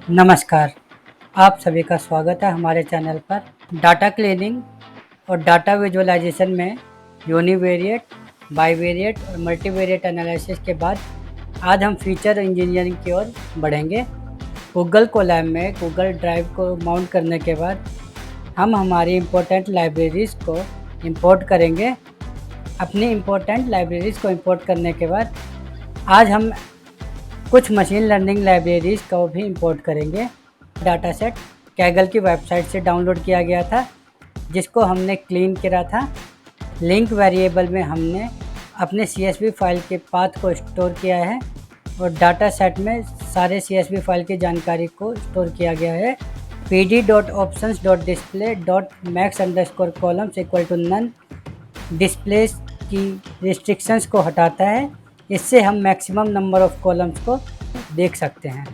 नमस्कार, आप सभी का स्वागत है हमारे चैनल पर। डाटा क्लीनिंग और डाटा विजुअलाइजेशन में यूनिवेरिएट, बाईवेरिएट और मल्टीवेरिएट एनालिसिस के बाद आज हम फीचर इंजीनियरिंग की ओर बढ़ेंगे। गूगल कोलैब में गूगल ड्राइव को माउंट करने के बाद हम हमारी इम्पोर्टेंट लाइब्रेरीज़ को इंपोर्ट करेंगे। अपनी इम्पोर्टेंट लाइब्रेरीज़ को इंपोर्ट करने के बाद आज हम कुछ मशीन लर्निंग लाइब्रेरीज़ को भी इंपोर्ट करेंगे। डाटा सेट कैगल की वेबसाइट से डाउनलोड किया गया था, जिसको हमने क्लीन करा था। लिंक वेरिएबल में हमने अपने CSV फाइल के पाथ को स्टोर किया है और डाटा सेट में सारे CSV फाइल की जानकारी को स्टोर किया गया है। pd.options.display.max_columns = none डिस्प्लेस की रिस्ट्रिक्शंस को हटाता है। इससे हम मैक्सिमम नंबर ऑफ कॉलम्स को देख सकते हैं।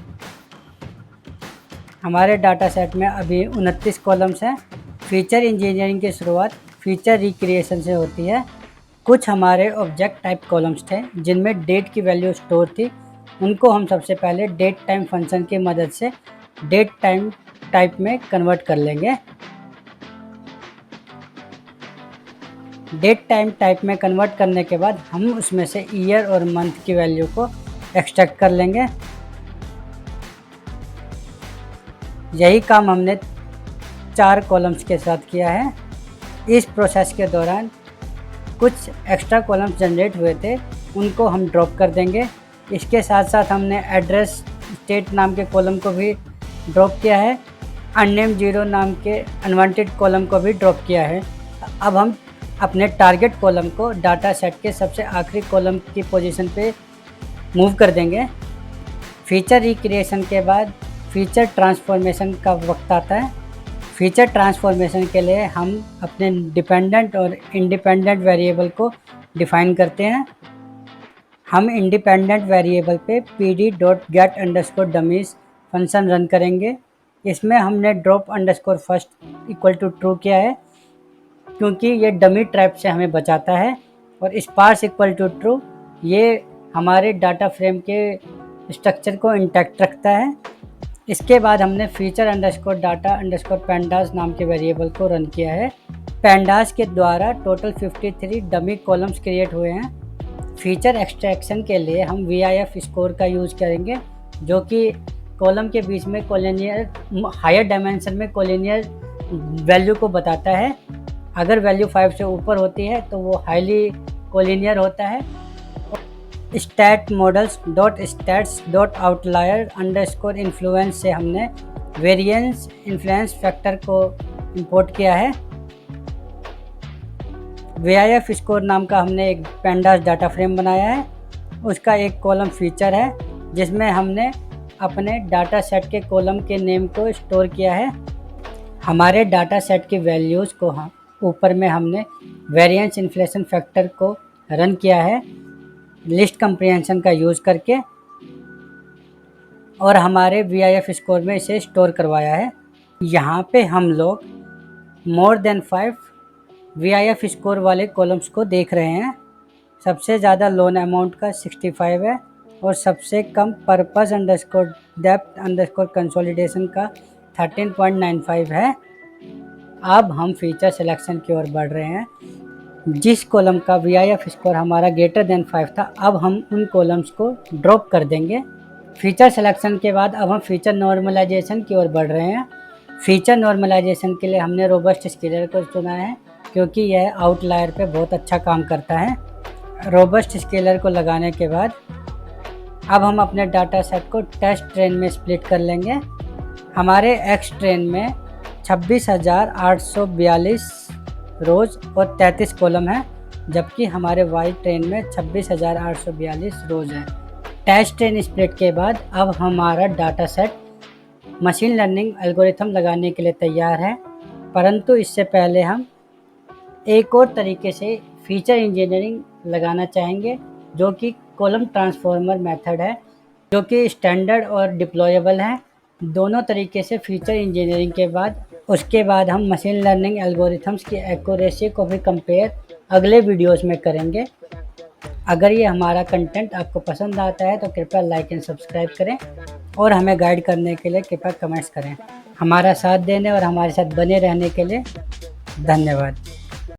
हमारे डाटा सेट में अभी 29 कॉलम्स हैं। फीचर इंजीनियरिंग की शुरुआत फीचर रिक्रिएशन से होती है। कुछ हमारे ऑब्जेक्ट टाइप कॉलम्स थे जिनमें डेट की वैल्यू स्टोर थी। उनको हम सबसे पहले डेट टाइम फंक्शन की मदद से डेट टाइम टाइप में कन्वर्ट कर लेंगे। डेट टाइम टाइप में कन्वर्ट करने के बाद हम उसमें से ईयर और मंथ की वैल्यू को एक्सट्रैक्ट कर लेंगे। यही काम हमने 4 कॉलम्स के साथ किया है। इस प्रोसेस के दौरान कुछ एक्स्ट्रा कॉलम्स जनरेट हुए थे, उनको हम ड्रॉप कर देंगे। इसके साथ साथ हमने एड्रेस स्टेट नाम के कॉलम को भी ड्रॉप किया है। अननेम 0 नाम के अनवांटेड कॉलम को भी ड्रॉप किया है। अब हम अपने टारगेट कॉलम को डाटा सेट के सबसे आखिरी कॉलम की पोजीशन पे मूव कर देंगे। फीचर रिक्रिएशन के बाद फीचर ट्रांसफॉर्मेशन का वक्त आता है। फीचर ट्रांसफॉर्मेशन के लिए हम अपने डिपेंडेंट और इंडिपेंडेंट वेरिएबल को डिफ़ाइन करते हैं। हम इंडिपेंडेंट वेरिएबल पे pd.get_dummies फंक्शन रन करेंगे। इसमें हमने drop_first = true किया है, क्योंकि ये डमी ट्रैप से हमें बचाता है। और sparse = true ये हमारे डाटा फ्रेम के स्ट्रक्चर को इंटैक्ट रखता है। इसके बाद हमने feature_data_pandas नाम के वेरिएबल को रन किया है। पैंडास के द्वारा टोटल 53 डमी कॉलम्स क्रिएट हुए हैं। फीचर एक्सट्रैक्शन के लिए हम VIF स्कोर का यूज़ करेंगे, जो कि कॉलम के बीच में कोलिनियर हायर डायमेंशन में कोलिनियर वैल्यू को बताता है। अगर वैल्यू 5 से ऊपर होती है तो वो हाईली कोलिनियर होता है। स्टैट models.stats.outlier_influence से हमने वेरिएंस इन्फ्लुएंस फैक्टर को इंपोर्ट किया है। VIF स्कोर नाम का हमने एक पैंडास डाटा फ्रेम बनाया है। उसका एक कॉलम फीचर है, जिसमें हमने अपने डाटा सेट के कॉलम के नेम को स्टोर किया है। हमारे डाटा सेट की वैल्यूज़ को ऊपर में हमने वेरिएंस इन्फ्लेशन फैक्टर को रन किया है लिस्ट कंप्रिहेंशन का यूज़ करके, और हमारे VIF स्कोर में इसे स्टोर करवाया है। यहाँ पे हम लोग मोर देन 5 VIF स्कोर वाले कॉलम्स को देख रहे हैं। सबसे ज़्यादा लोन अमाउंट का 65 है और सबसे कम पर्पस_डेप्थ_कंसोलिडेशन का 13.95 है। अब हम फीचर सिलेक्शन की ओर बढ़ रहे हैं। जिस कॉलम का VIF स्कोर हमारा ग्रेटर देन 5 था, अब हम उन कॉलम्स को ड्रॉप कर देंगे। फीचर सिलेक्शन के बाद अब हम फीचर नॉर्मलाइजेशन की ओर बढ़ रहे हैं। फीचर नॉर्मलाइजेशन के लिए हमने रोबस्ट स्केलर को चुना है, क्योंकि यह आउटलायर पे बहुत अच्छा काम करता है। रोबस्ट स्केलर को लगाने के बाद अब हम अपने डाटा सेट को टेस्ट ट्रेन में स्प्लिट कर लेंगे। हमारे एक्स ट्रेन में 26,842 रोज़ और 33 कॉलम है, जबकि हमारे वाई ट्रेन में 26,842 रोज़ है। टेस्ट ट्रेन स्प्लिट के बाद अब हमारा data set machine learning algorithm लगाने के लिए तैयार है। परंतु इससे पहले हम एक और तरीके से फीचर इंजीनियरिंग लगाना चाहेंगे, जो कि कॉलम ट्रांसफॉर्मर मेथड है, जो कि स्टैंडर्ड और डिप्लॉयबल है। दोनों तरीके से फीचर इंजीनियरिंग के बाद उसके बाद हम मशीन लर्निंग एल्गोरिथम्स की एक्यूरेसी को भी कंपेयर अगले वीडियोस में करेंगे। अगर ये हमारा कंटेंट आपको पसंद आता है तो कृपया लाइक एंड सब्सक्राइब करें। और हमें गाइड करने के लिए कृपया कमेंट्स करें। हमारा साथ देने और हमारे साथ बने रहने के लिए धन्यवाद।